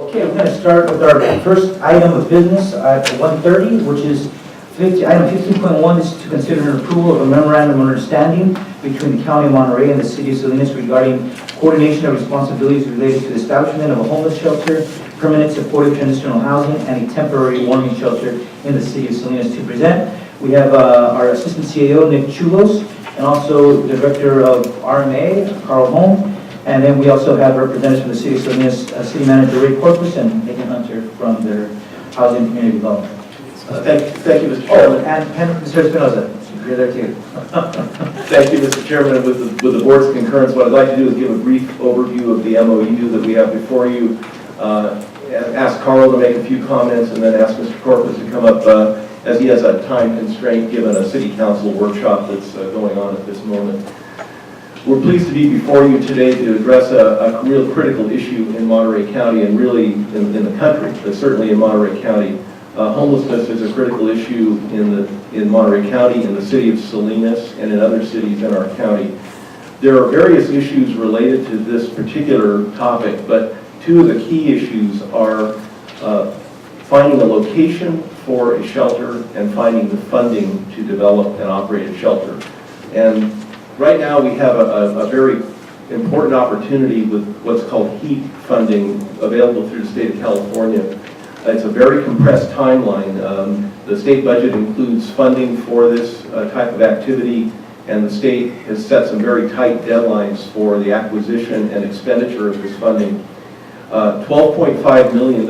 Okay, we're going to start with our first item of business at 1:30, which is item 15.1 is to consider an approval of a memorandum of understanding between the County of Monterey and the City of Salinas regarding coordination of responsibilities related to the establishment of a homeless shelter, permanent supportive transitional housing, and a temporary warming shelter in the City of Salinas. To present, we have our Assistant CAO, Nick Chulos, and also the Director of RMA, Carl Holm. And then we also have representatives from the City of Salinas, City Manager Ray Corpus and Megan Hunter from their Housing and Community Development. Thank you, Mr. Chairman. And Mr. Espinoza, you're there too. Thank you, Mr. Chairman. With the board's concurrence, what I'd like to do is give a brief overview of the MOU that we have before you. Ask Carl to make a few comments, and then ask Mr. Corpus to come up as he has a time constraint given a City Council workshop that's going on at this moment. We're pleased to be before you today to address a real critical issue in Monterey County and really in the country, but certainly in Monterey County. Homelessness is a critical issue in Monterey County, in the City of Salinas, and in other cities in our county. There are various issues related to this particular topic, but two of the key issues are finding a location for a shelter and finding the funding to develop and operate a shelter. And right now we have a very important opportunity with what's called HEAP funding available through the state of California. It's a very compressed timeline. The state budget includes funding for this type of activity, and the state has set some very tight deadlines for the acquisition and expenditure of this funding. $12.5 million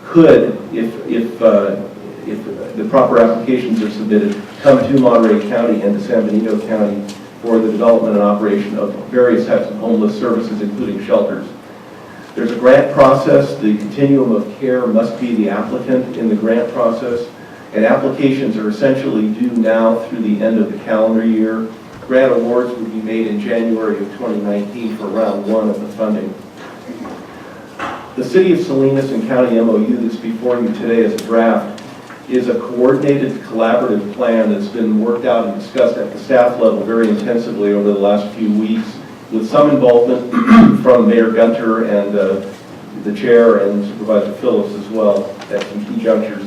could, if the proper applications are submitted, come to Monterey County and to San Benito County for the development and operation of various types of homeless services, including shelters. There's a grant process. The continuum of care must be the applicant in the grant process, and applications are essentially due now through the end of the calendar year. Grant awards will be made in January of 2019 for round one of the funding. The City of Salinas and County MOU that's before you today as a draft is a coordinated collaborative plan that's been worked out and discussed at the staff level very intensively over the last few weeks, with some involvement from Mayor Gunter and the chair and Supervisor Phillips as well at some key junctures.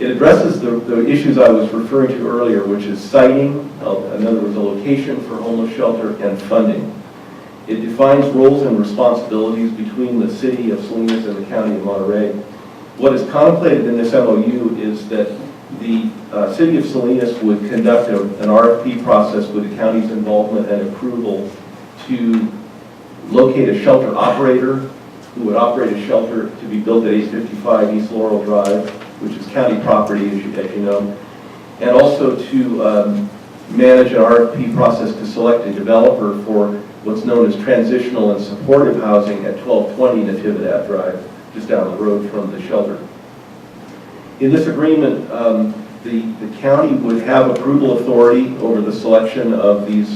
It addresses the issues I was referring to earlier, which is siting, in other words, a location for homeless shelter, and funding. It defines roles and responsibilities between the City of Salinas and the County of Monterey. What is contemplated in this MOU is that the City of Salinas would conduct an RFP process with the county's involvement and approval to locate a shelter operator who would operate a shelter to be built at 855 East Laurel Drive, which is county property, as you know, and also to manage an RFP process to select a developer for what's known as transitional and supportive housing at 1220 Natividad Drive, just down the road from the shelter. In this agreement, the county would have approval authority over the selection of these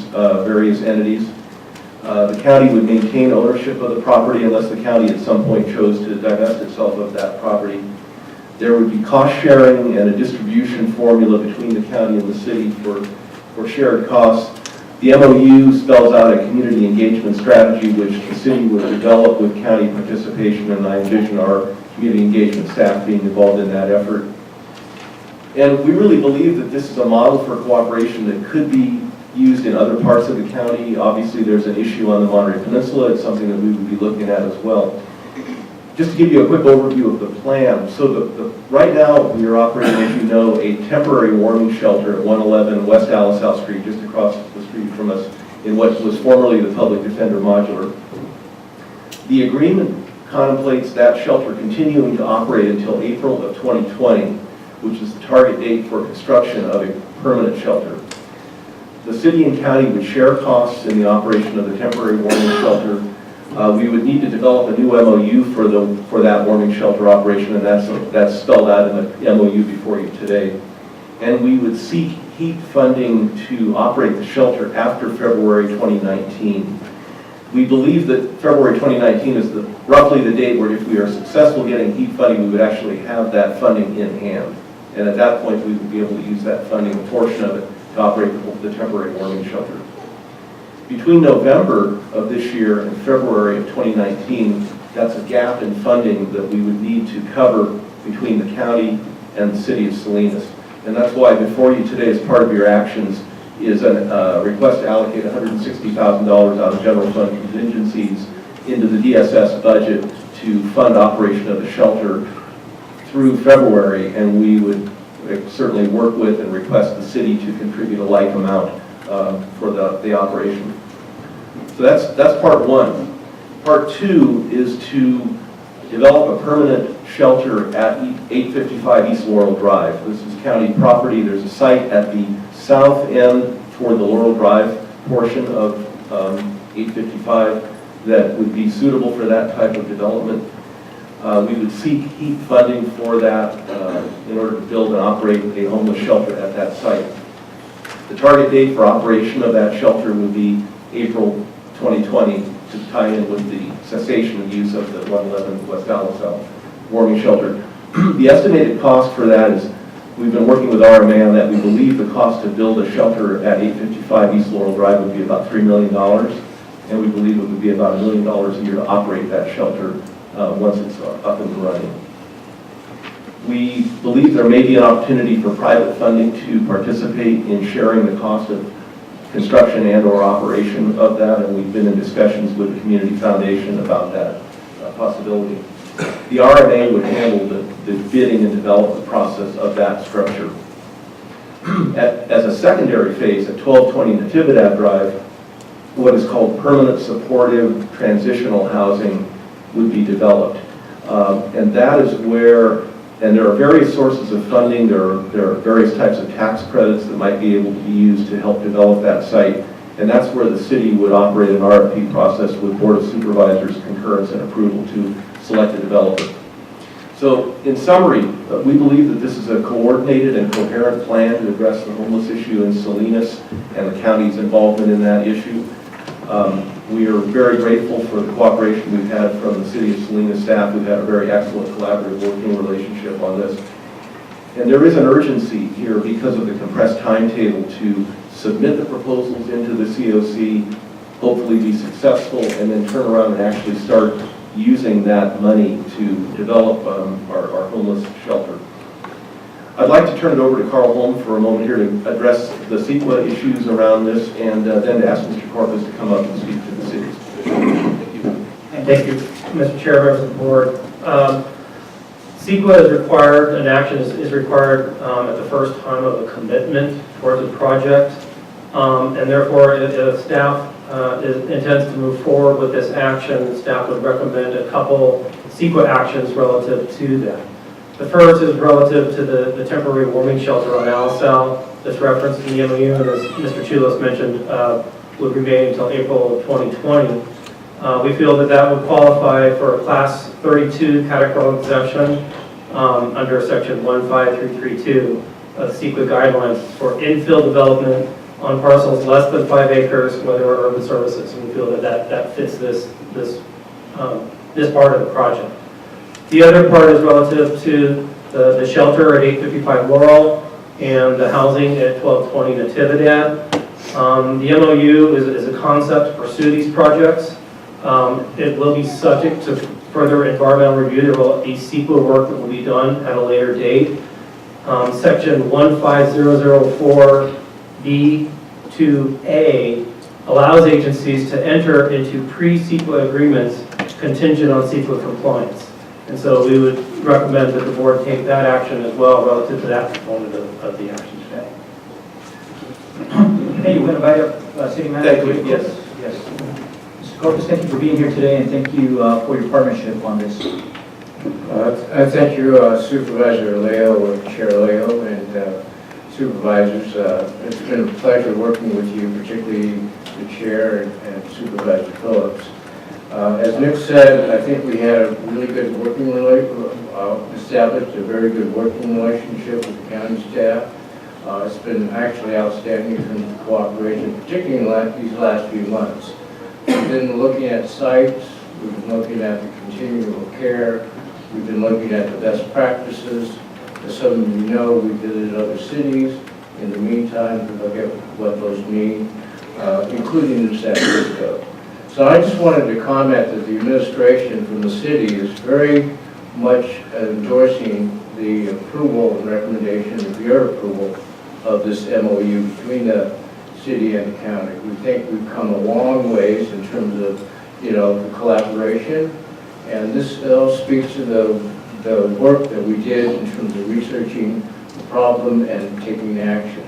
various entities. The county would maintain ownership of the property unless the county at some point chose to divest itself of that property. There would be cost sharing and a distribution formula between the county and the city for shared costs. The MOU spells out a community engagement strategy which the city would develop with county participation, and I envision our community engagement staff being involved in that effort. And we really believe that this is a model for cooperation that could be used in other parts of the county. Obviously, there's an issue on the Monterey Peninsula. It's something that we would be looking at as well. Just to give you a quick overview of the plan. So right now, we are operating, as you know, a temporary warming shelter at 111 West Alisal Street, just across the street from us, in what was formerly the Public Defender Modular. The agreement contemplates that shelter continuing to operate until April of 2020, which is the target date for construction of a permanent shelter. The city and county would share costs in the operation of the temporary warming shelter. We would need to develop a new MOU for that warming shelter operation, and that's spelled out in the MOU before you today. And we would seek HEAP funding to operate the shelter after February 2019. We believe that February 2019 is roughly the date where, if we are successful getting HEAP funding, we would actually have that funding in hand. And at that point, we would be able to use that funding, a portion of it, to operate the temporary warming shelter. Between November of this year and February of 2019, That's a gap in funding that we would need to cover between the county and the City of Salinas. And that's why before you today, as part of your actions, is a request to allocate $160,000 out of general fund contingencies into the DSS budget to fund operation of the shelter through February, and we would certainly work with and request the city to contribute a like amount for the operation. So that's part one. Part two is to develop a permanent shelter at 855 East Laurel Drive. This is county property. There's a site at the south end toward the Laurel Drive portion of 855 that would be suitable for that type of development. We would seek HEAP funding for that in order to build and operate a homeless shelter at that site. The target date for operation of that shelter would be April 2020 to tie in with the cessation of use of the 111 West Alisal warming shelter. The estimated cost for that is, we've been working with RMA on that. We believe the cost to build a shelter at 855 East Laurel Drive would be about $3 million, and we believe it would be about $1 million a year to operate that shelter once it's up and running. We believe there may be an opportunity for private funding to participate in sharing the cost of construction and or operation of that, and we've been in discussions with the Community Foundation about that possibility. The RMA would handle the bidding and development process of that structure. As a secondary phase at 1220 Natividad Drive, what is called permanent supportive transitional housing would be developed. And that is where, and there are various sources of funding, there are various types of tax credits that might be able to be used to help develop that site. And that's where the city would operate an RFP process with Board of Supervisors concurrence and approval to select a developer. So in summary, we believe that this is a coordinated and coherent plan to address the homeless issue in Salinas and the county's involvement in that issue. We are very grateful for the cooperation we've had from the City of Salinas staff. We've had a very excellent collaborative working relationship on this. And there is an urgency here because of the compressed timetable to submit the proposals into the COC, hopefully be successful, and then turn around and actually start using that money to develop our homeless shelter. I'd like to turn it over to Carl Holm for a moment here to address the CEQA issues around this, and then to ask Mr. Corpus to come up and speak to the city's position. Thank you. Thank you, Mr. Chair, members of the board. CEQA is required, and action is required at the first time of a commitment towards a project, and therefore, if staff intends to move forward with this action, staff would recommend a couple CEQA actions relative to that. The first is relative to the temporary warming shelter on Alisal. That's referenced in the MOU, and as Mr. Chulos mentioned, would remain until April of 2020. We feel that that would qualify for a Class 32 categorical exemption under Section 15332 of the CEQA guidelines for infill development on parcels less than 5 acres, whether are urban services. And we feel that fits this part of the project. The other part is relative to the shelter at 855 Laurel and the housing at 1220 Natividad. The MOU is a concept to pursue these projects. It will be subject to further environmental review. There will be CEQA work that will be done at a later date. Section 15044B2A allows agencies to enter into pre-CEQA agreements contingent on CEQA compliance. And so we would recommend that the board take that action as well relative to that component of the action today. Hey, you want to invite up City Manager? Thank you. Yes. Yes. Mr. Corpus, thank you for being here today, and thank you for your partnership on this. I thank you, Supervisor Leo, Chair Leo, and supervisors. It's been a pleasure working with you, particularly the Chair and Supervisor Phillips. As Nick said, I think we had a really good working established a very good working relationship with the county staff. It's been actually outstanding from the cooperation, particularly in these last few months. We've been looking at sites, we've been looking at the continuum of care, we've been looking at the best practices. As some of you know, we visited other cities in the meantime to look at what those mean, including New San Francisco. So I just wanted to comment that the administration from the city is very much endorsing the approval and recommendation of your approval of this MOU between the city and the county. We think we've come a long ways in terms of, the collaboration, and this all speaks to the work that we did in terms of researching the problem and taking action.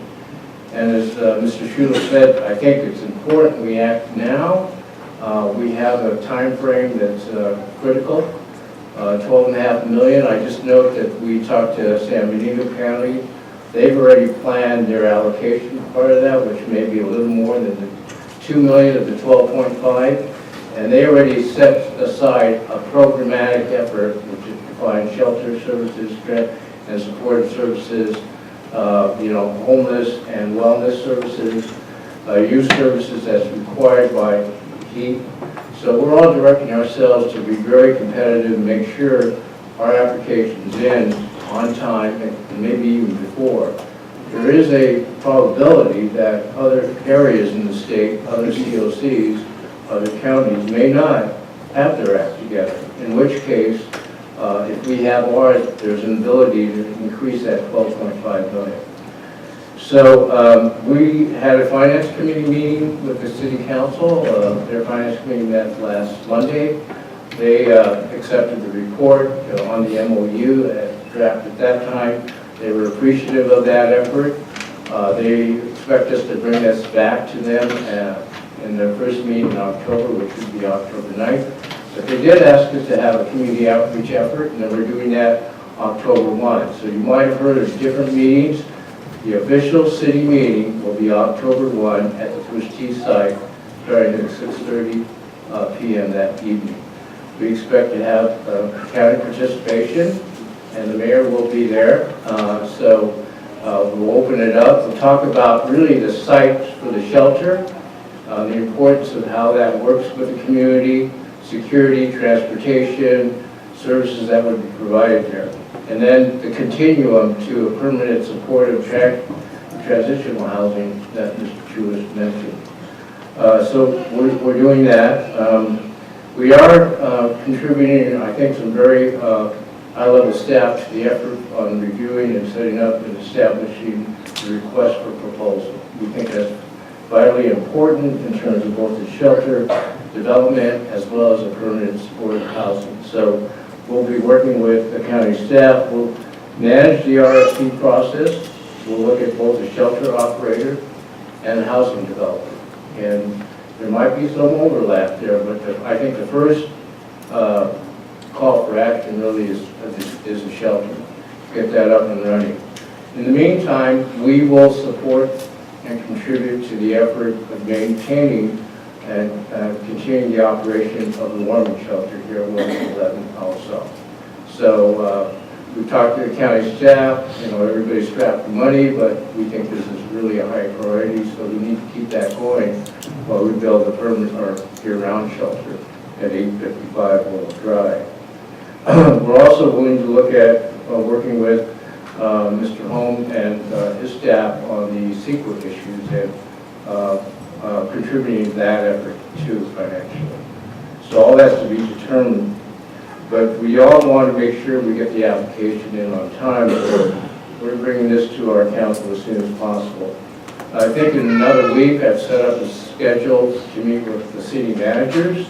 And as Mr. Schuler said, I think it's important we act now. We have a time frame that's critical, $12.5 million. I just note that we talked to San Benito County. They've already planned their allocation part of that, which may be a little more than the $2 million of the 12.5. And they already set aside a programmatic effort, which defines shelter services and supportive services, homeless and wellness services, youth services as required by HEAP. So we're all directing ourselves to be very competitive and make sure our application's in on time and maybe even before. There is a probability that other areas in the state, other COCs, other counties may not have their act together, in which case, if we have ours, there's an ability to increase that 12.5 million. So we had a finance committee meeting with the city council. Their finance committee met last Monday. They accepted the report on the MOU draft at that time. They were appreciative of that effort. They expect us to bring this back to them in their first meeting in October, which would be October 9th. But they did ask us to have a community outreach effort, and then we're doing that October 1. So you might have heard of different meetings. The official city meeting will be October 1 at the First Tee site, starting at 6:30 p.m. that evening. We expect to have county participation, and the mayor will be there. We'll open it up. We'll talk about really the sites for the shelter, the importance of how that works with the community, security, transportation, services that would be provided there. And then the continuum to a permanent supportive transitional housing that Mr. Chu has mentioned. So we're doing that. We are contributing, I think, some very high-level staff to the effort on reviewing and setting up and establishing the request for proposal. We think that's vitally important in terms of both the shelter development as well as a permanent supportive housing. So we'll be working with the county staff. We'll manage the RFP process. We'll look at both the shelter operator and the housing developer. And there might be some overlap there, but I think the first call for action really is a shelter. Get that up and running. In the meantime, we will support and contribute to the effort of maintaining and continuing the operation of the warming shelter here at 11 also. So we've talked to the county staff. Everybody's strapped for money, but we think this is really a high priority, so we need to keep that going while we build a permanent or year-round shelter at 855 Laurel Drive. We're also willing to look at working with Mr. Holm and his staff on the CEQA issues and contributing to that effort too financially. So all that's to be determined, but we all want to make sure we get the application in on time. So we're bringing this to our council as soon as possible. I think in another week I've set up a schedule to meet with the city managers,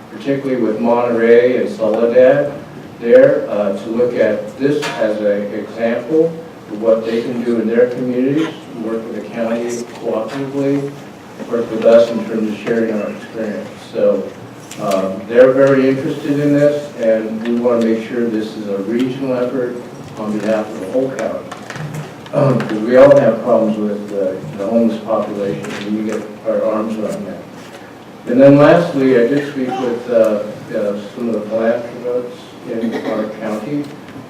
particularly with Monterey and Soledad there, to look at this as an example of what they can do in their communities, work with the county cooperatively, work with us in terms of sharing our experience. So they're very interested in this, and we want to make sure this is a regional effort on behalf of the whole county. Because we all have problems with the homeless population, and we get our arms around that. And then lastly, I did speak with some of the philanthropists in our county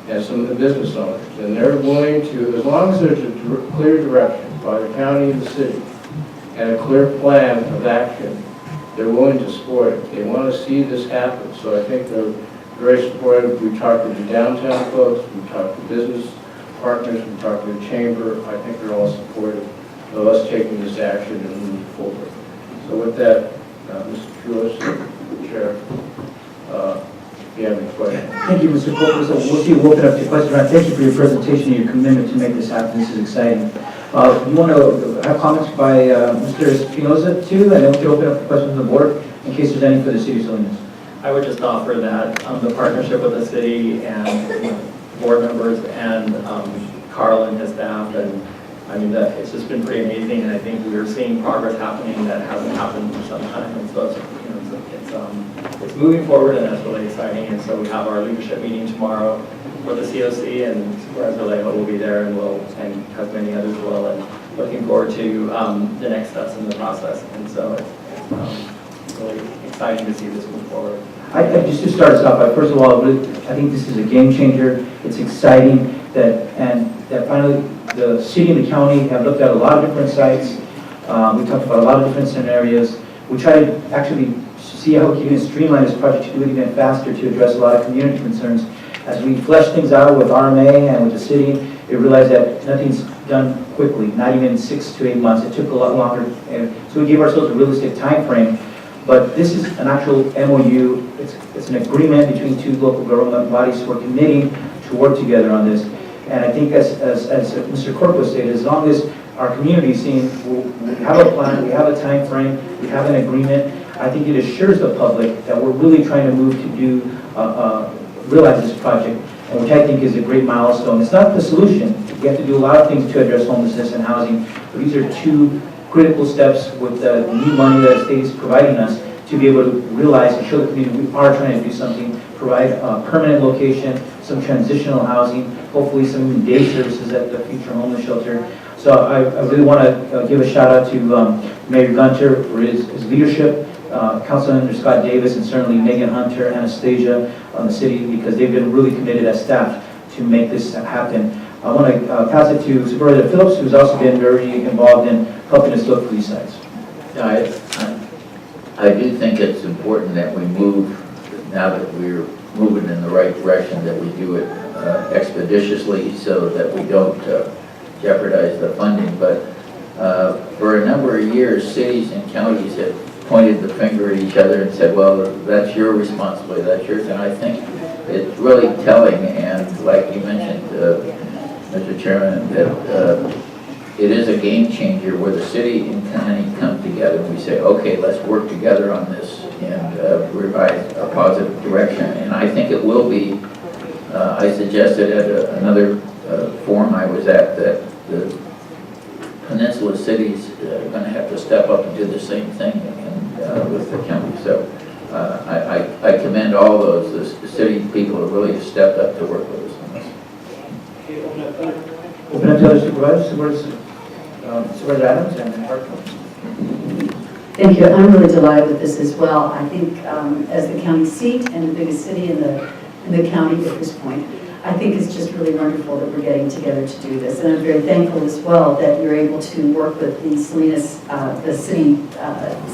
and some of the business owners, and they're willing to, as long as there's a clear direction by the county and the city and a clear plan of action, they're willing to support it. They want to see this happen, so I think they're very supportive. We talked to the downtown folks, we talked to business partners, we talked to the chamber. I think they're all supportive of us taking this action and moving forward. So with that, Mr. Truitt, Chair, if you have any questions. Thank you, Mr. Corpus. So we'll see, we'll open up to questions. Thank you for your presentation and your commitment to make this happen. This is exciting. You want to have comments by Mr. Espinoza too, and then we can open up the questions on the board in case there's any for the City of Salinas. I would just offer that the partnership with the city and board members and Carl and his staff, and I mean, it's just been pretty amazing, and I think we're seeing progress happening that hasn't happened for some time, and so it's moving forward, and that's really exciting. And so we have our leadership meeting tomorrow for the COC, and Supervisor Alejo will be there, and as many others will, and looking forward to the next steps in the process. And so it's really exciting to see this move forward. Just to start us off, first of all, I think this is a game changer. It's exciting that finally the city and the county have looked at a lot of different sites. We talked about a lot of different scenarios. We try to actually see how we can streamline this project to do it even faster to address a lot of community concerns. As we flesh things out with RMA and with the city, we realized that nothing's done quickly, not even 6 to 8 months. It took a lot longer. And so we gave ourselves a realistic time frame. But this is an actual MOU. It's an agreement between two local government bodies who are committing to work together on this. And I think as Mr. Corpus stated, as long as our community is seeing we have a plan, we have a time frame, we have an agreement, I think it assures the public that we're really trying to move to realize this project, and which I think is a great milestone. It's not the solution. We have to do a lot of things to address homelessness and housing, but these are two critical steps with the new money that the state is providing us to be able to realize and show the community we are trying to do something, provide a permanent location, some transitional housing, hopefully some day services at the future homeless shelter. So I really want to give a shout out to Mayor Gunter for his leadership, Councilmember Scott Davis, and certainly Megan Hunter, Anastasia on the city, because they've been really committed as staff to make this happen. I want to pass it to Supervisor Phillips, who's also been very involved in helping us look for these sites. I do think it's important that we move, now that we're moving in the right direction, that we do it expeditiously so that we don't jeopardize the funding. But for a number of years, cities and counties have pointed the finger at each other and said, well, that's your responsibility, that's yours. And I think it's really telling, and like you mentioned, Mr. Chairman, that it is a game changer where the city and county come together and we say, okay, let's work together on this and revise a positive direction. And I think it will be, I suggested at another forum I was at, that the peninsula cities are going to have to step up and do the same thing with the county. So I commend all those. The city people have really stepped up to work with us on this. Open up to other supervisors. Supervisor Adams and Hartman. Thank you. I'm really delighted with this as well. I think as the county seat and the biggest city in the county at this point, I think it's just really wonderful that we're getting together to do this. And I'm very thankful as well that you're able to work with the Salinas, the City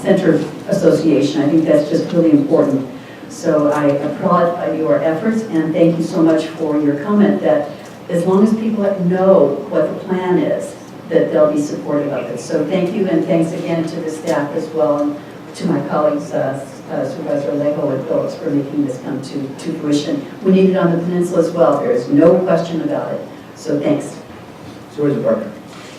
Center Association. I think that's just really important. So I applaud your efforts, and thank you so much for your comment that as long as people know what the plan is, that they'll be supportive of it. So thank you, and thanks again to the staff as well, and to my colleagues, Supervisor Alejo and Phillips, for making this come to fruition. We need it on the peninsula as well. There is no question about it. So thanks. Supervisor Parker.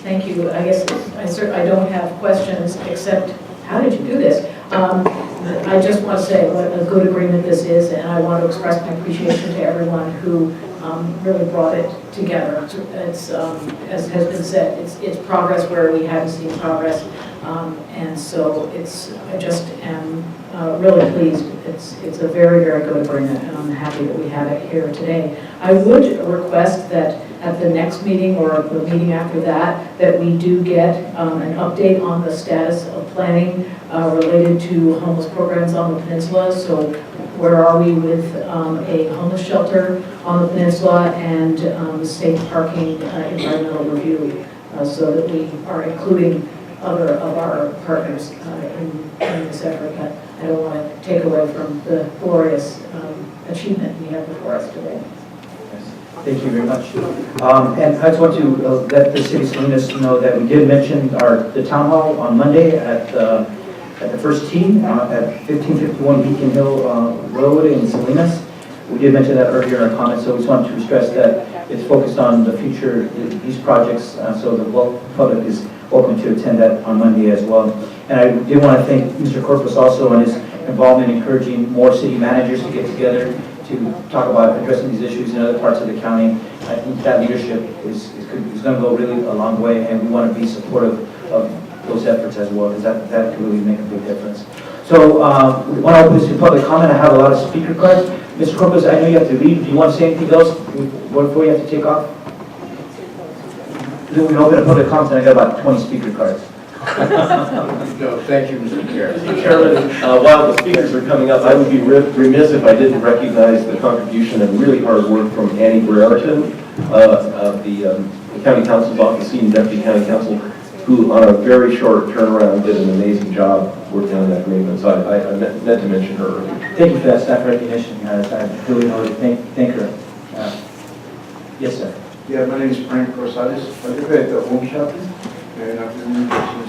Thank you. I guess I don't have questions except, how did you do this? I just want to say what a good agreement this is, and I want to express my appreciation to everyone who really brought it together. It's as has been said, it's progress where we haven't seen progress, and so I just am really pleased. It's a very, very good agreement, and I'm happy that we have it here today. I would request that at the next meeting or the meeting after that, that we do get an update on the status of planning related to homeless programs on the peninsula. So where are we with a homeless shelter on the peninsula and safe parking environmental review, so that we are including other of our partners in this effort. But I don't want to take away from the glorious achievement we have before us today. Thank you very much. And I just want to let the City of Salinas know that we did mention the town hall on Monday at at the first tee at 1551 Beacon Hill Road in Salinas. We did mention that earlier in our comments, so we just wanted to stress that it's focused on the future, these projects, so the public is welcome to attend that on Monday as well. And I did want to thank Mr. Corpus also on his involvement in encouraging more city managers to get together to talk about addressing these issues in other parts of the county. I think that leadership is going to go really a long way, and we want to be supportive of those efforts as well, because that can really make a big difference. So we want to open this to public comment. I have a lot of speaker cards. Mr. Corpus, I know you have to leave. Do you want to say anything else before you have to take off? We can open a public comment, and I got about 20 speaker cards. No, thank you, Mr. Chair. Mr. Chairman, while the speakers are coming up, I would be remiss if I didn't recognize the contribution and really hard work from Annie Brereton of the County Council's office, Senior Deputy County Council, who on a very short turnaround did an amazing job working on that agreement. So I meant to mention her earlier. Thank you for that staff recognition. I really want to thank her. Yes, sir. Yeah, my name is Frank Rosales. I live at the home shopping, and I've been here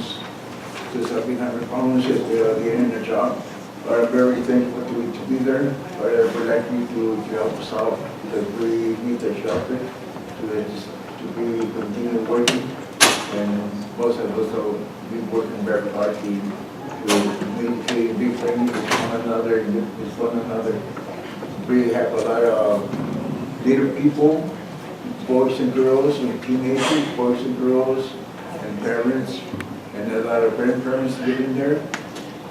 since I've been having problems with getting a job. But I'm very thankful to be there. But I would like you to help us out because we need the shelter to be continue working. And most of us will be working very hard to be friendly with one another and with one another. We have a lot of little people, boys and girls and teenagers, boys and girls and parents, and a lot of grandparents living there.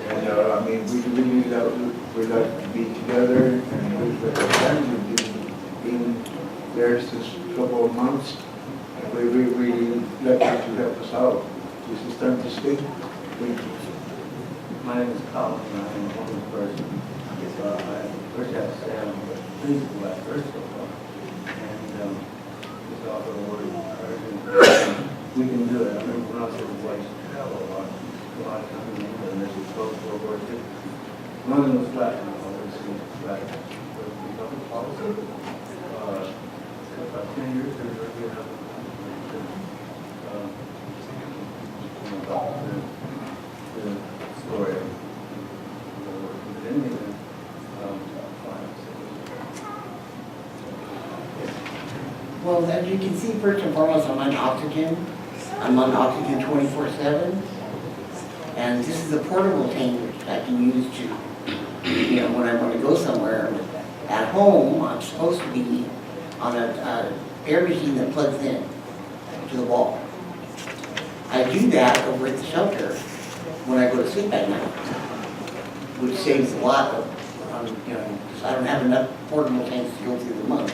And I mean, we really like to be together, and we've been there since a couple of months. And we really like you to help us out. This is time to stay. Thank you. My name is Colin, and I am a homeless person. I first have to say I'm pleased with that first of all. And just offer a word of encouragement. We can do it. I mean, we're not sure ways to travel a lot. A lot of times in England, there's a close World War II. London was flat, and always seems flat. But we got the policy. About 10 years, there's a good enough about the story of the ending. Well, as you can see, first and foremost, I'm on oxygen. I'm on oxygen 24/7. And this is a portable tank which I can use to, when I want to go somewhere. At home, I'm supposed to be on an air machine that plugs in to the wall. I do that over at the shelter when I go to sleep at night, which saves a lot of, because I don't have enough portable tanks to go through the month.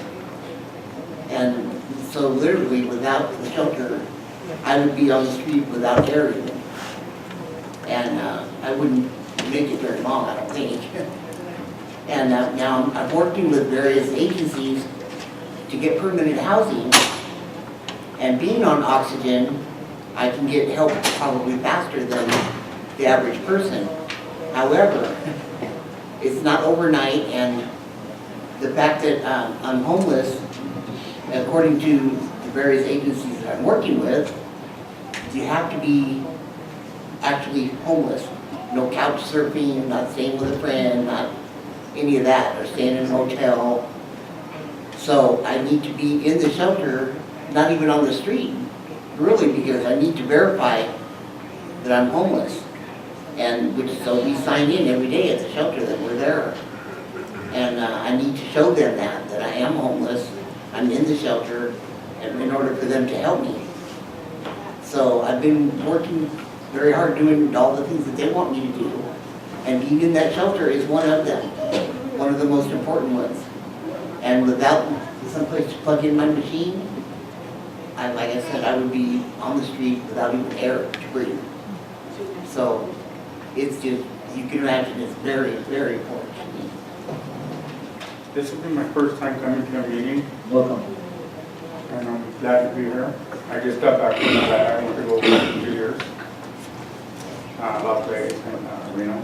And so literally without the shelter, I would be on the street without air even. And I wouldn't make it very long, I don't think. And now I'm working with various agencies to get permanent housing. And being on oxygen, I can get help probably faster than the average person. However, it's not overnight, and the fact that I'm homeless, according to the various agencies that I'm working with, you have to be actually homeless. No couch surfing, not staying with a friend, not any of that, or staying in a hotel. So I need to be in the shelter, not even on the street, really, because I need to verify that I'm homeless. And so we sign in every day at the shelter that we're there. And I need to show them that I am homeless, I'm in the shelter, and in order for them to help me. So I've been working very hard doing all the things that they want me to do. And being in that shelter is one of them, one of the most important ones. And without someplace to plug in my machine, like I said, I would be on the street without even air to breathe. So it's just, you can imagine, it's very, very important to me. This will be my first time coming to a meeting, Welcome. and I'm glad to be here. I just got back from Nevada. I went to go work for 2 years. Las Vegas and Reno.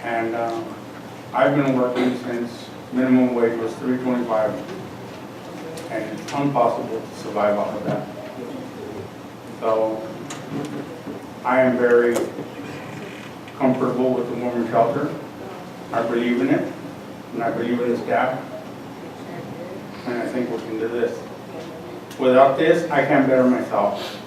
And I've been working since minimum wage was $3.25, and it's impossible to survive off of that. So I am very comfortable with the women's shelter. I believe in it, and I believe in the staff, and I think we can do this. Without this, I can't better myself.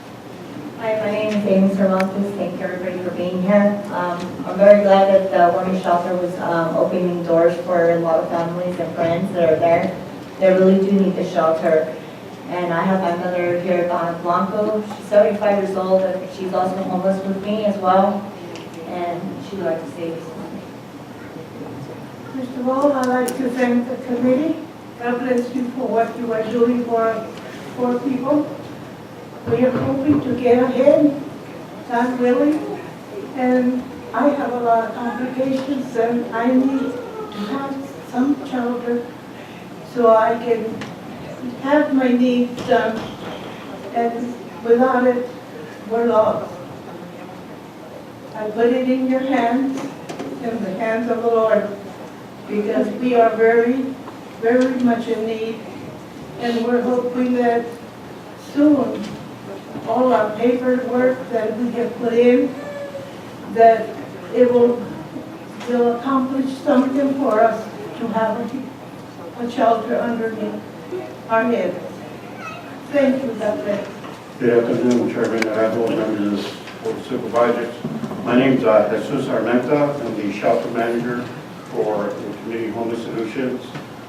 Hi, my name is Amy Cervantes. Thank you everybody for being here. I'm very glad that the women's shelter was opening doors for a lot of families and friends that are there. They really do need the shelter. And I have my mother here, Donna Blanco. She's 75 years old, and she's also homeless with me as well. And she'd like to say this morning. First of all, I'd like to thank the committee. God bless you for what you are doing for people. We are hoping to get ahead, God willing, and I have a lot of complications and I need to have some shelter so I can have my needs done, and without it, we're lost. I put it in your hands, in the hands of the Lord, because we are very, very much in need, and we're hoping that soon all our paperwork that we have put in, that it will accomplish something for us to have a shelter underneath our heads. Thank you, God bless. Good afternoon, Chairman, and board members, board of supervisors. My name is Jesus Armenta. I'm the shelter manager for the Community Homeless Solutions.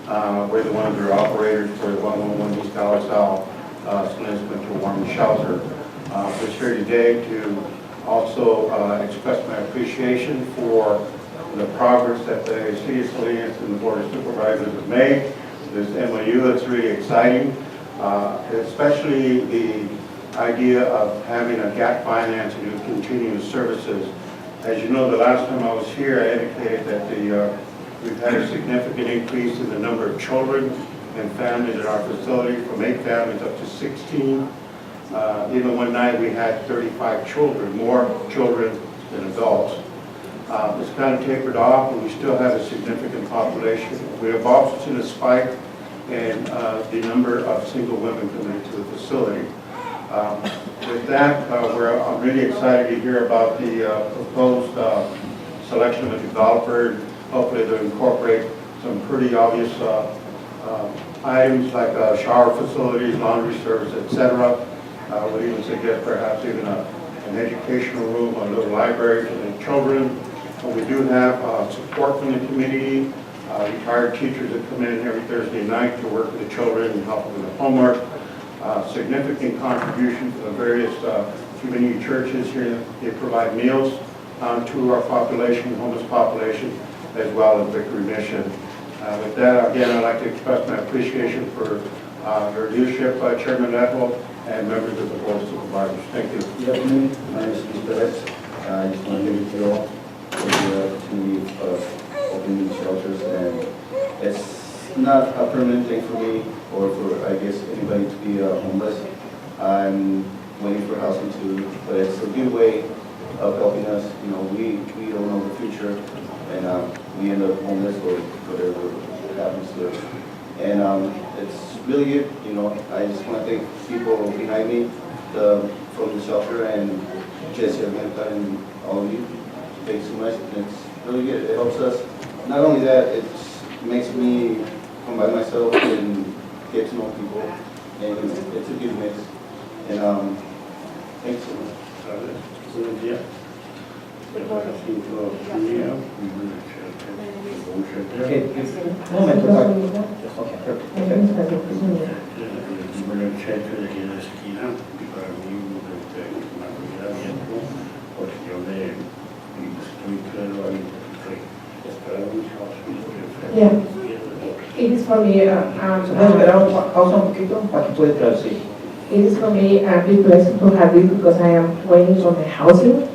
We're one of their operators for the 111 East Alisal Street Winter Warming Shelter. We're here today to also express my appreciation for the progress that the City of Salinas and the Board of Supervisors have made. This MOU is really exciting, especially the idea of having a gap financing and continuing services. As you know, the last time I was here, I indicated that we've had a significant increase in the number of children and families in our facility, from 8 families up to 16. Even one night we had 35 children, more children than adults. It's kind of tapered off, and we still have a significant population. We have also seen a spike in the number of single women coming into the facility. With that, I'm really excited to hear about the proposed selection of a developer. Hopefully they'll incorporate some pretty obvious items like shower facilities, laundry service, etc. Would even suggest perhaps even an educational room, a little library for the children. We do have support from the community, retired teachers that come in every Thursday night to work with the children and help them with the homework. Significant contribution to the various community churches here. They provide meals to our population, homeless population, as well as Victory Mission. With that, again, I'd like to express my appreciation for your leadership, Chairman Ethel, and members of the Board of Supervisors. Thank you. Good afternoon. My name is Luis Perez. I just want to give you all for the opportunity of opening these shelters. And it's not a permanent thing for me or for, I guess, anybody to be homeless. I'm waiting for housing too, but it's a good way of helping us. You know, we don't know the future, and we end up homeless or whatever happens to us. And it's really good. You know, I just want to thank people behind me from the shelter and Jesse Armenta and all of you. Thanks so much. And it's really good. It helps us. Not only that, it makes me come by myself and get to know people. And it's a good mix. And thanks so much. Okay, un momento. Okay, perfect. Yeah. It is for me, ¿Puedes esperar pausa un poquito para que pueda traducir? it is for me a big blessing to have you because I am waiting for my housing.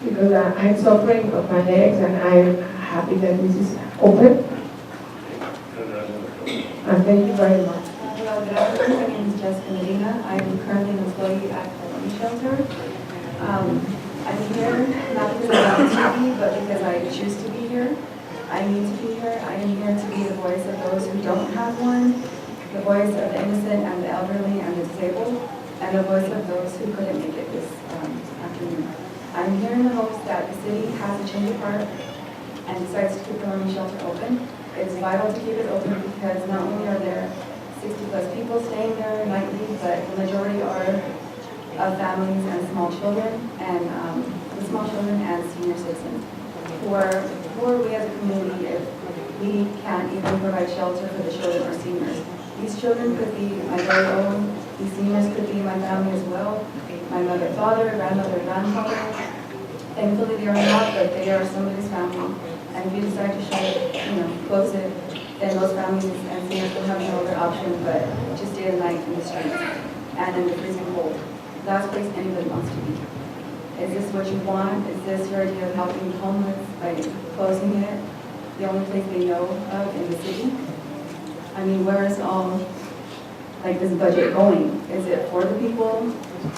Because I'm suffering of my legs and I'm happy that this is open. And thank you very much. Hello, good afternoon. My name is Jessica Medina. I'm currently an employee at the Women's Shelter. I'm here not because I want to be, but because I choose to be here. I need to be here. I am here to be the voice of those who don't have one. the voice of the innocent and the elderly and the disabled, and the voice of those who couldn't make it this afternoon. I'm here in the hopes that the city has a change of heart and decides to keep the women's shelter open. It's vital to keep it open because not only are there 60+ people staying there nightly, but the majority are of families and small children and senior citizens who are we as a community if we can't even provide shelter for the children or seniors. These children could be my very own, these seniors could be my family as well, my mother, father, grandmother, grandfather. Thankfully they are not, but they are somebody's family. And if we decide to shut it, close it, then those families and seniors will have no other option but to stay the night in the streets and in the freezing cold. Last place anybody wants to be. Is this what you want? Is this your idea of helping the homeless by closing it? The only place they know of in the city? I mean, where is all this budget going? Is it for the people?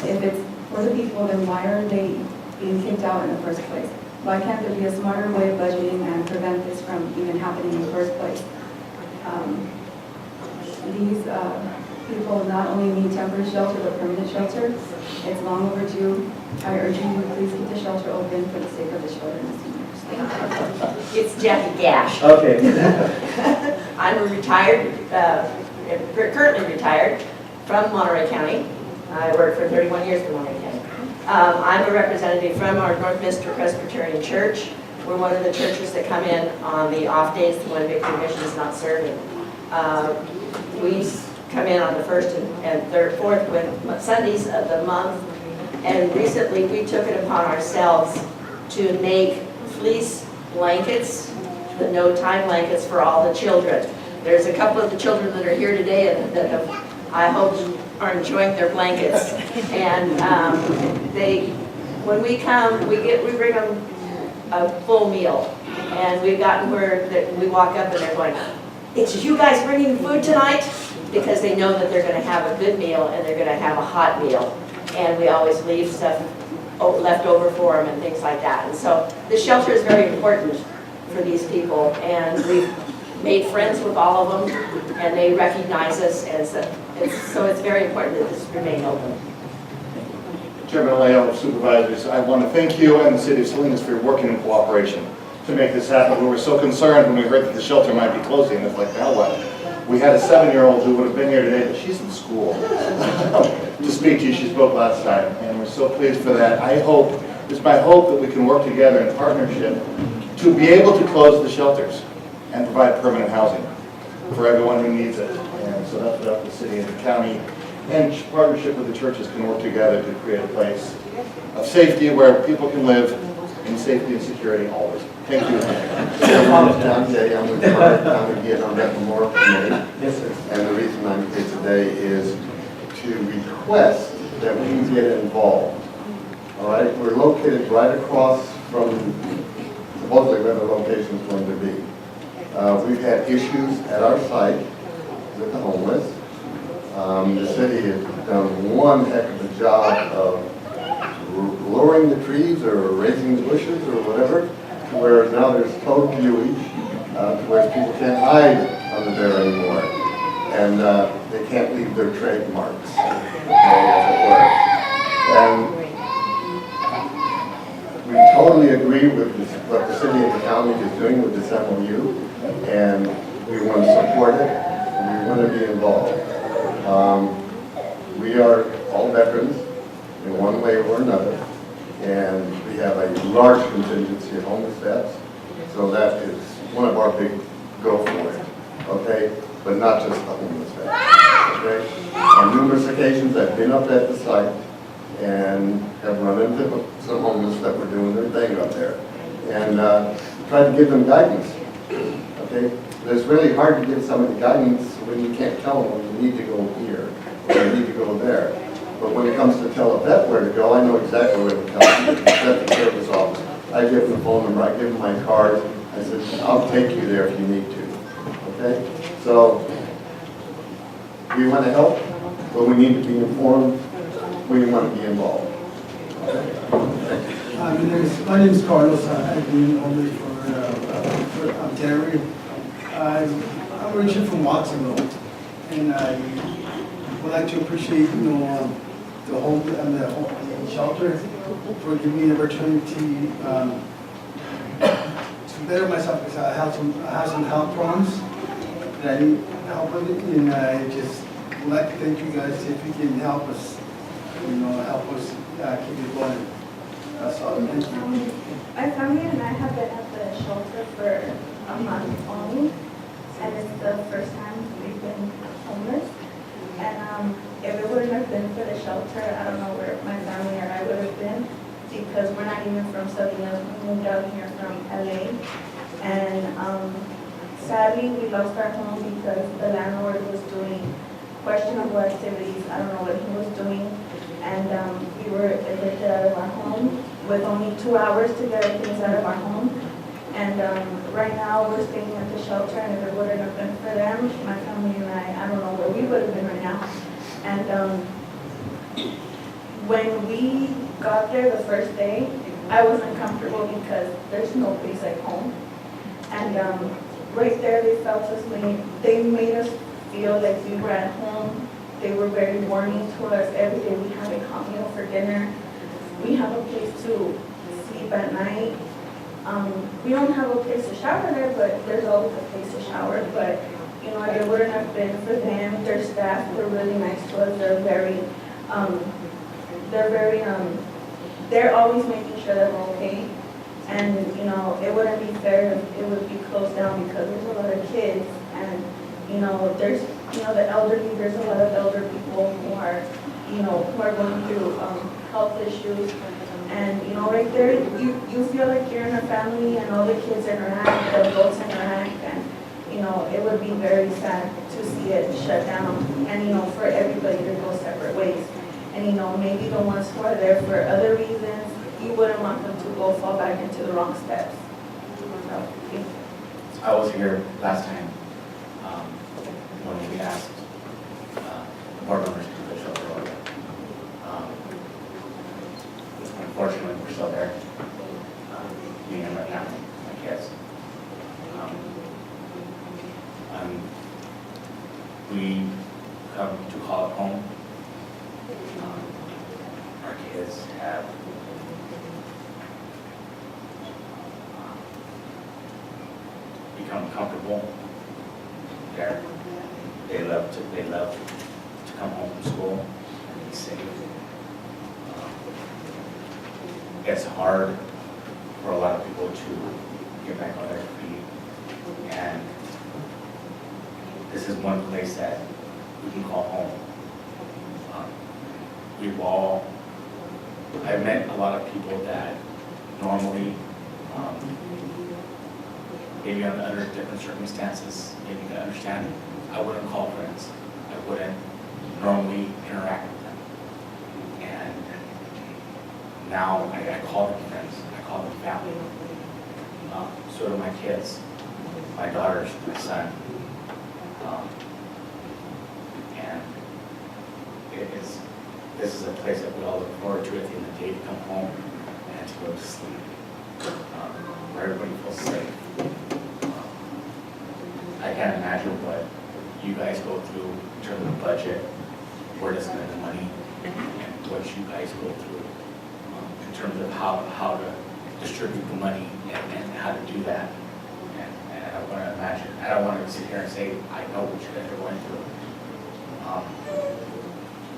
If it's for the people, then why are they being kicked out in the first place? Why can't there be a smarter way of budgeting and prevent this from even happening in the first place? These people not only need temporary shelter, but permanent shelter. It's long overdue. I urge you to please keep the shelter open for the sake of the children and seniors. Thank you. It's Jackie Gash. Okay. I'm a retired, currently retired from Monterey County. I worked for 31 years for Monterey County. I'm a representative from our Northminster Presbyterian Church. We're one of the churches that come in on the off days when Victory Mission is not serving. We come in on the first and third, fourth Sundays of the month. And recently we took it upon ourselves to make fleece blankets, the no-time blankets for all the children. There's a couple of the children that are here today and that I hope are enjoying their blankets. And when we come, we bring them a full meal. And we've gotten word that we walk up and they're going, "It's you guys bringing food tonight?" Because they know that they're going to have a good meal and they're going to have a hot meal. And we always leave stuff left over for them and things like that. And so the shelter is very important for these people. And we've made friends with all of them and they recognize us. And so it's very important that this remain open. Chairman Leo, supervisors, I want to thank you and the City of Salinas for working in cooperation to make this happen. We were so concerned when we heard that the shelter might be closing. It's like, now what? We had a 7-year-old who would have been here today, but she's in school to speak to you. She spoke last time, and we're so pleased for that. It's my hope that we can work together in partnership to be able to close the shelters and provide permanent housing for everyone who needs it. And so that's what the city and the county and partnership with the churches can work together to create a place of safety where people can live in safety and security always. Thank you. I'm with the County Vietnam Memorial Committee. Yes, sir. And the reason I'm here today is to request that we get involved. All right, we're located right across from supposedly where the location is going to be. We've had issues at our site with the homeless. The city has done one heck of a job of lowering the trees or raising the bushes or whatever, to where now there's total viewage, to where people can't hide under there anymore. And they can't leave their trademarks, as it were. And we totally agree with what the city and the county is doing with this MOU, and we want to support it, and we want to be involved. We are all veterans in one way or another, and we have a large contingency of homeless vets, so that is one of our big go for it, okay? But not just the homeless vets, okay? On numerous occasions, I've been up at the site and have run into some homeless that were doing their thing up there, and tried to give them guidance, okay? But it's really hard to give somebody guidance when you can't tell them, well, you need to go here, or you need to go there. But when it comes to tell a vet where to go, I know exactly where to tell them. Set the service office. I give them the phone number, I give them my card. I said, I'll take you there if you need to. Okay? So, we want to help, but we need to be informed. We want to be involved. Okay? My name is Carlos. I've been homeless for Ontario. I'm originally from Watsonville. and I would like to appreciate, the home and the shelter for giving me the opportunity to better myself, because I have some health problems that I need help with it, and I just would like to thank you guys if you can help us, help us keep it going. That's all. Thank you. My family and I have been at the shelter for a month only, and it's the first time we've been homeless. And if it wouldn't have been for the shelter, I don't know where my family or I would have been, because we're not even from Salinas. We moved out here from LA, and sadly we lost our home because the landlord was doing questionable activities. I don't know what he was doing, and we were evicted out of our home with only 2 hours to get our things out of our home. And right now we're staying at the shelter, and if it wouldn't have been for them, my family and I don't know where we would have been right now. And when we got there the first day, I wasn't comfortable because there's no place like home. And right there they they made us feel like we were at home. They were very warming to us. Every day we have a hot meal for dinner. We have a place to sleep at night. We don't have a place to shower there, but there's always a place to shower. But if it wouldn't have been for them, their staff were really nice to us. They're always making sure that we're okay. And it wouldn't be fair if it would be closed down, because there's a lot of kids, and there's the elderly. There's a lot of elder people who are going through health issues. And right there, you feel like you're in a family, and all the kids interact, the adults interact, and it would be very sad to see it shut down, and for everybody to go separate ways. And maybe the ones who are there for other reasons, you wouldn't want them to go fall back into the wrong steps. So, I was here last time when we asked board members to do the shelter order. Unfortunately, we're still there. Me and my family, my kids. We come to call it home. Our kids have become comfortable there. They love to come home from school and be safe. It's hard for a lot of people to get back on their feet, and this is one place that we can call home. I've met a lot of people that normally, maybe under different circumstances, maybe you can understand, I wouldn't call friends. I wouldn't normally interact with them. And now I call them friends. I call them family. So do my kids, my daughters, my son. And this is a place that we all look forward to at the end of the day, to come home and to go to sleep, where everybody feels safe. I can't imagine what you guys go through in terms of the budget, where to spend the money, and what you guys go through in terms of how to distribute the money and how to do that. And I don't want to imagine, I don't want to sit here and say, I know what you guys are going through.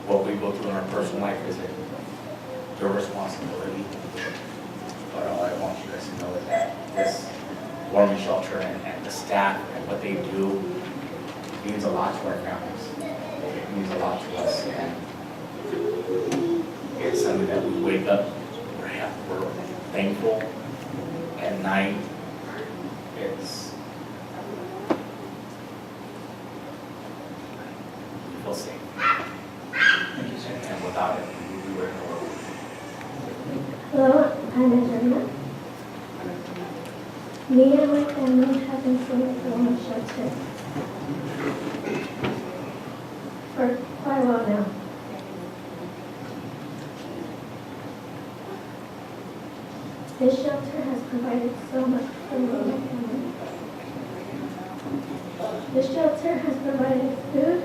What we go through in our personal life is your responsibility. But all I want you guys to know is that this warming shelter and the staff and what they do means a lot to our families. It means a lot to us, and it's something that we wake up, we're thankful. At night, we feel safe. And without it, we wouldn't know where we would. Hello, I'm Angelina. Me and my family have been staying at the women's shelter for quite a while now. This shelter has provided so much for me and my family. The shelter has provided food,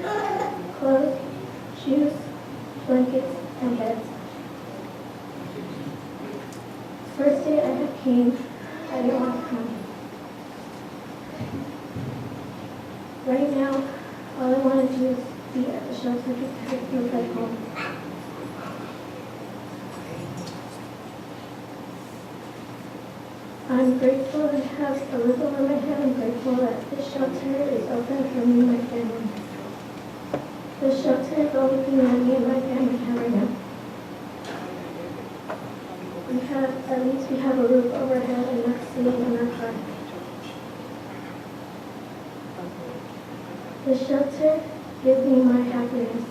clothes, shoes, blankets, and beds. First day I came, I didn't want to come. Right now, all I want to do is be at the shelter because it feels like home. I'm grateful to have a roof over my head. I'm grateful that this shelter is open for me and my family. The shelter is the only thing that me and my family have right now. At least we have a roof overhead and not sitting in our car. The shelter gives me my happiness.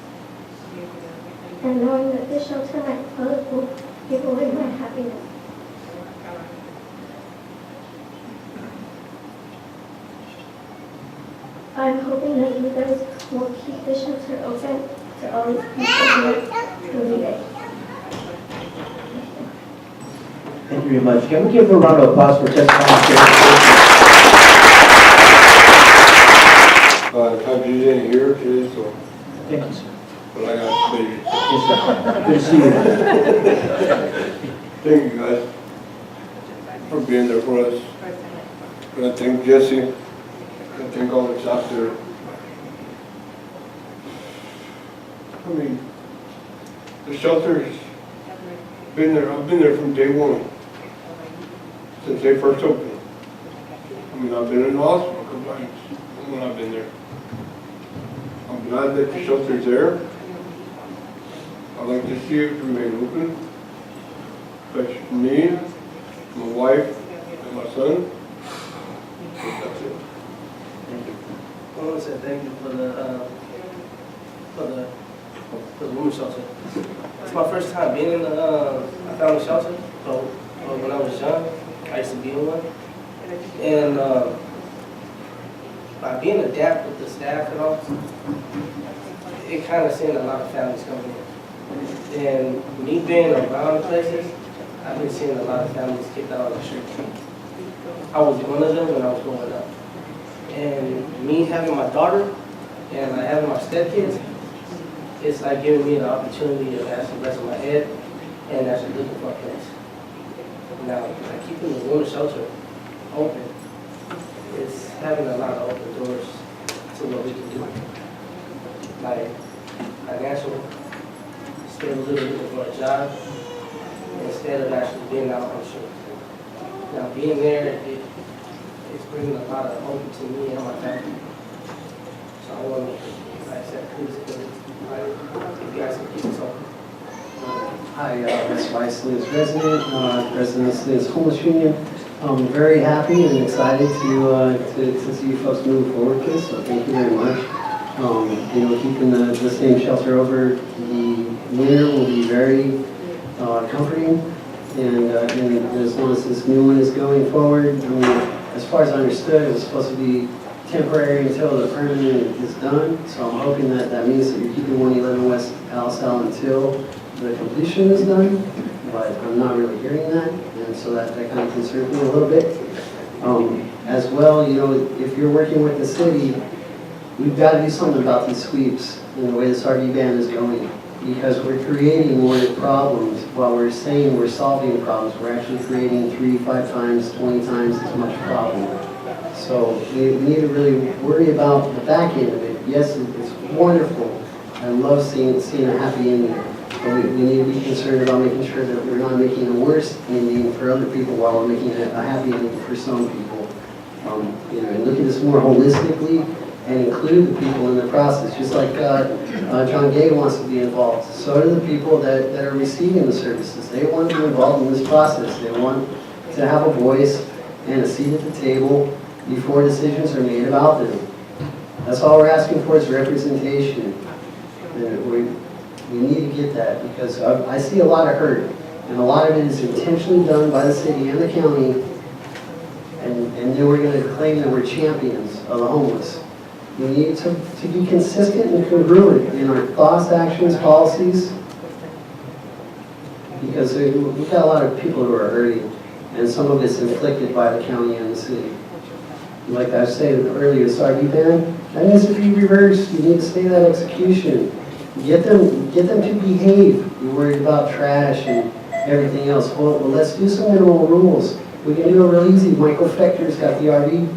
And knowing that this shelter might close will give away my happiness. I'm hoping that you guys will keep the shelter open to all these people here who need it. Thank you very much. Can we give a round of applause for testifying? Country didn't hear today, so. Thank you, sir. But I got to say, Yes, sir. Good to see you. thank you guys for being there for us. And I thank Jesse, and I thank all the staff there. I mean, the shelter's been there, I've been there from day one, since they first opened. I mean, I've been in the hospital a couple times when I've been there. I'm glad that the shelter's there. I'd like to see it remain open, especially for me, my wife, and my son. That's it. I want to say thank you for the women's shelter. It's my first time being in a family shelter. So when I was young, I used to be in one, and by being adapt with the staff and all, it kind of seen a lot of families coming in. And me being around places, I've been seeing a lot of families kicked out on the street. I was one of them when I was growing up. And me having my daughter and having my stepkids, it's like giving me the opportunity to actually rest my head and actually looking for a place. Now, like keeping the women's shelter open, it's having a lot of open doors to what we can do. Like financial stability for a job instead of actually being out on the street. Now, being there, it's bringing a lot of hope to me and my family. So I want to, like I said, please, if you guys can keep this open. Hi, West Alisal resident, president of Salinas Homeless Union. I'm very happy and excited to see you folks move forward with this, so thank you very much. Keeping the same shelter over the winter will be very comforting, and as long as this new one is going forward, I mean, as far as I understood, it was supposed to be temporary until the permanent is done, so I'm hoping that means that you're keeping 111 West Alisal until the completion is done, but I'm not really hearing that, and so that kind of concerns me a little bit. As well, if you're working with the city, we've got to do something about these sweeps and the way this RV ban is going, because we're creating more problems while we're saying we're solving problems. We're actually creating 3, 5 times, 20 times as much problem. So we need to really worry about the back end of it. Yes, it's wonderful. I love seeing a happy ending. But we need to be concerned about making sure that we're not making a worse ending for other people while we're making a happy ending for some people. And look at this more holistically and include the people in the process. Just like John Gay wants to be involved, so do the people that are receiving the services. They want to be involved in this process. They want to have a voice and a seat at the table before decisions are made about them. That's all we're asking for is representation. And we need to get that, because I see a lot of hurt, and a lot of it is intentionally done by the city and the county, and then we're going to claim that we're champions of the homeless. We need to be consistent and congruent in our thoughts, actions, policies, because we've got a lot of people who are hurting, and some of it's inflicted by the county and the city. Like I was saying earlier, this RV ban, That needs to be reversed. You need to stay that execution. Get them to behave. You're worried about trash and everything else. Well, let's do some minimal rules. We can do it real easy. Michael Fechter's got the RV,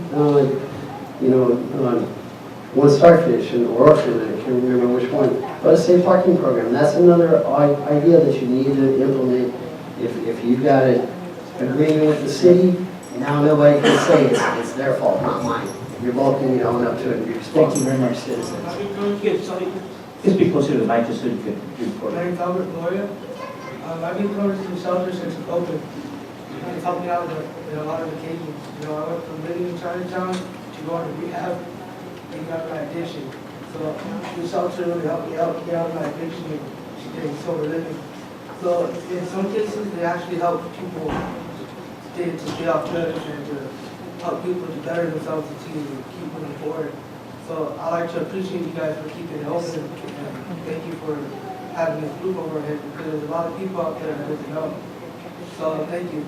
One Starfish and Orphan, I can't remember which one. But a safe parking program. That's another idea that you need to implement. If you've got an agreement with the city, now nobody can say it's their fault, not mine. You're both going to own up to it and be responsible. Thank you very much, citizens. Please be closer to the mic just so you can report. My name's Albert Gloria. I've been coming to the shelter since it opened. It's helped me out in a lot of occasions. I went from living in Chinatown to going to rehab and got my addiction. So the shelter really helped me out, get out of my addiction and getting sober living. So in some cases, they actually help people stay off drugs and to help people to better themselves and to keep moving forward. So I'd like to appreciate you guys for keeping it open and thank you for having this roof over our head because there's a lot of people out there that doesn't know. So thank you.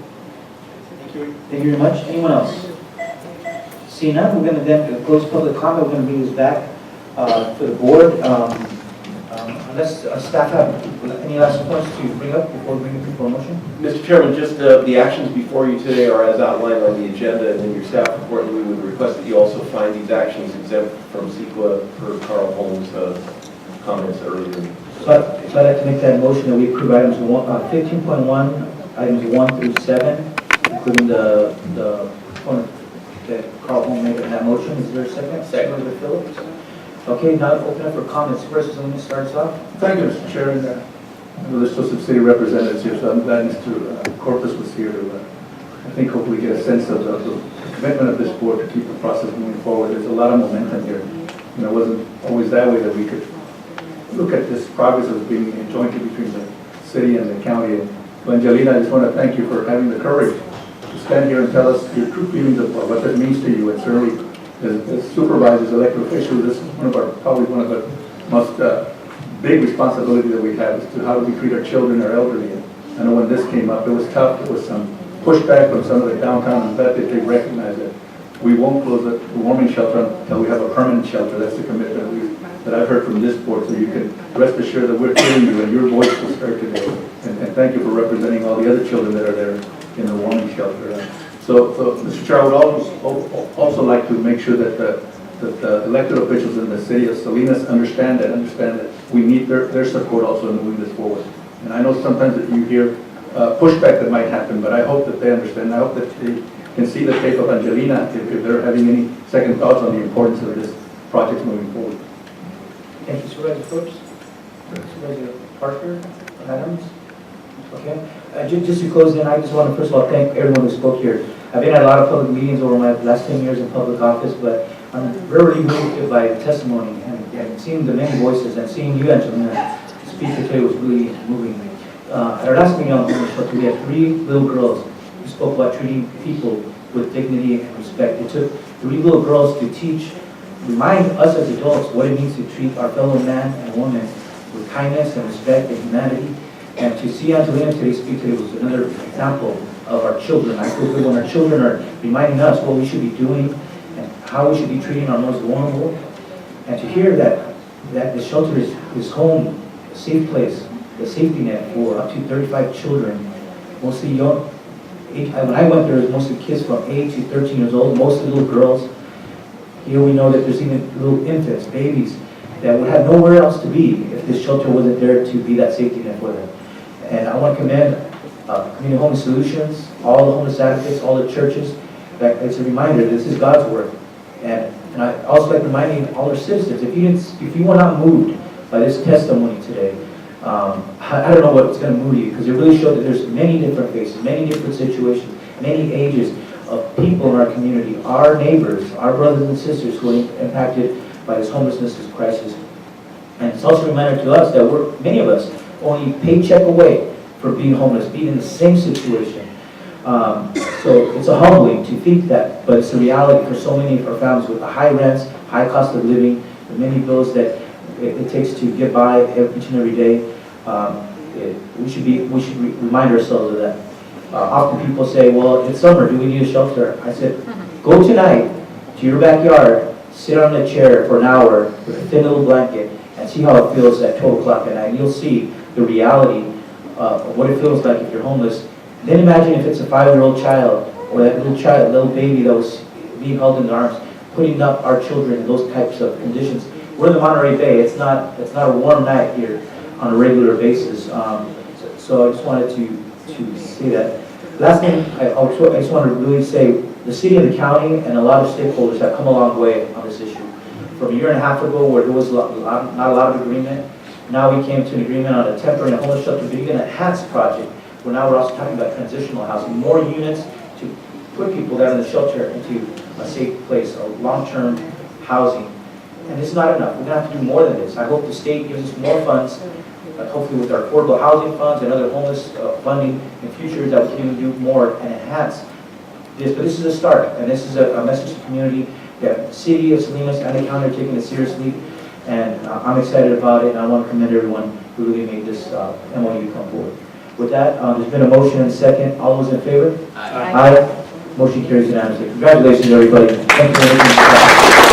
Thank you. Thank you very much. Anyone else? Seeing none, we're going to then close public comment. We're going to bring this back to the board. Unless staff have any last points to bring up before bringing people a motion? Mr. Chairman, just the actions before you today are as outlined on the agenda and in your staff report, and we would request that you also find these actions exempt from CEQA per Carl Holmes' comments earlier. So I'd like to make that motion that we approve items 15.1, items 1 through 7, including the point that Carl Holmes made in that motion. Is there a second? Second, Mr. Phillips. Okay, now open up for comments. First, Selena starts off. Thank you, Mr. Chair. There's still some city representatives here, so I'm glad Mr. Corpus was here to, I think, hopefully get a sense of the commitment of this board to keep the process moving forward. There's a lot of momentum here. It wasn't always that way that we could look at this progress that was being jointly between the city and the county. And to Angelina, I just want to thank you for having the courage to stand here and tell us your true feelings of what that means to you. And certainly, as supervisors, elected officials, this is probably one of the most big responsibilities that we have is to how do we treat our children, our elderly. And I know when this came up, it was tough. There was some pushback from some of the downtown, and that they recognize that we won't close the warming shelter until we have a permanent shelter. That's the commitment that I've heard from this board. So you can rest assured that we're hearing you and your voice will start today. And thank you for representing all the other children that are there in the warming shelter. So Mr. Chair, I would also like to make sure that the elected officials in the city of Salinas understand that we need their support also in moving this forward. And I know sometimes that you hear pushback that might happen, but I hope that they understand. I hope that they can see the tape of Angelina if they're having any second thoughts on the importance of this project moving forward. Thank you, Supervisor Phillips. Supervisor Parker, Adams. Okay. Just to close in, I just want to first of all thank everyone who spoke here. I've been at a lot of public meetings over my last 10 years in public office, but I'm very moved by the testimony and seeing the many voices and seeing you, Angelina, speak today was really moving me. At our last meeting on homeless shelter, we had 3 little girls who spoke about treating people with dignity and respect. It took 3 little girls to remind us as adults what it means to treat our fellow man and woman with kindness and respect and humanity. And to see Angelina today speak today was another example of our children. I feel good when our children are reminding us what we should be doing and how we should be treating our most vulnerable. And to hear that the shelter is home, a safe place, the safety net for up to 35 children, mostly young. When I went there, it was mostly kids from 8 to 13 years old, mostly little girls. Here we know that there's even little infants, babies, that would have nowhere else to be if this shelter wasn't there to be that safety net for them. And I want to commend Community Homeless Solutions, all the homeless advocates, all the churches. That it's a reminder this is God's work. And I also like reminding all our citizens, if you were not moved by this testimony today, I don't know what's going to move you, because it really showed that there's many different faces, many different situations, many ages of people in our community, our neighbors, our brothers and sisters who are impacted by this homelessness crisis. And it's also a reminder to us that many of us only paycheck away from being homeless, being in the same situation. So it's a humbling to think that, but it's a reality for so many of our families with the high rents, high cost of living, the many bills that it takes to get by each and every day. We should remind ourselves of that. Often people say, well, it's summer, do we need a shelter? I said, go tonight to your backyard, sit on a chair for an hour with a thin little blanket and see how it feels at 12 o'clock at night. You'll see the reality of what it feels like if you're homeless. Then imagine if it's a 5-year-old child or that little baby that was being held in arms, putting up our children in those types of conditions. We're in the Monterey Bay. It's not a warm night here on a regular basis. So I just wanted to say that. Last thing, I just want to really say the city and the county and a lot of stakeholders have come a long way on this issue. From a year and a half ago where there was not a lot of agreement, now we came to an agreement on a temporary and homeless shelter, but even a HEAP project, where now we're also talking about transitional housing, more units to put people that are in the shelter into a safe place, a long-term housing. And it's not enough. We're going to have to do more than this. I hope the state gives us more funds, hopefully with our affordable housing funds and other homeless funding in future, that we can even do more and enhance this. But this is a start, and this is a message to the community that the City of Salinas and the county are taking it seriously, and I'm excited about it, and I want to commend everyone who really made this MOU come forward. With that, there's been a motion and second. All those in favor? Aye. Aye. Motion carries unanimously. Congratulations, everybody. Thank you for making this happen.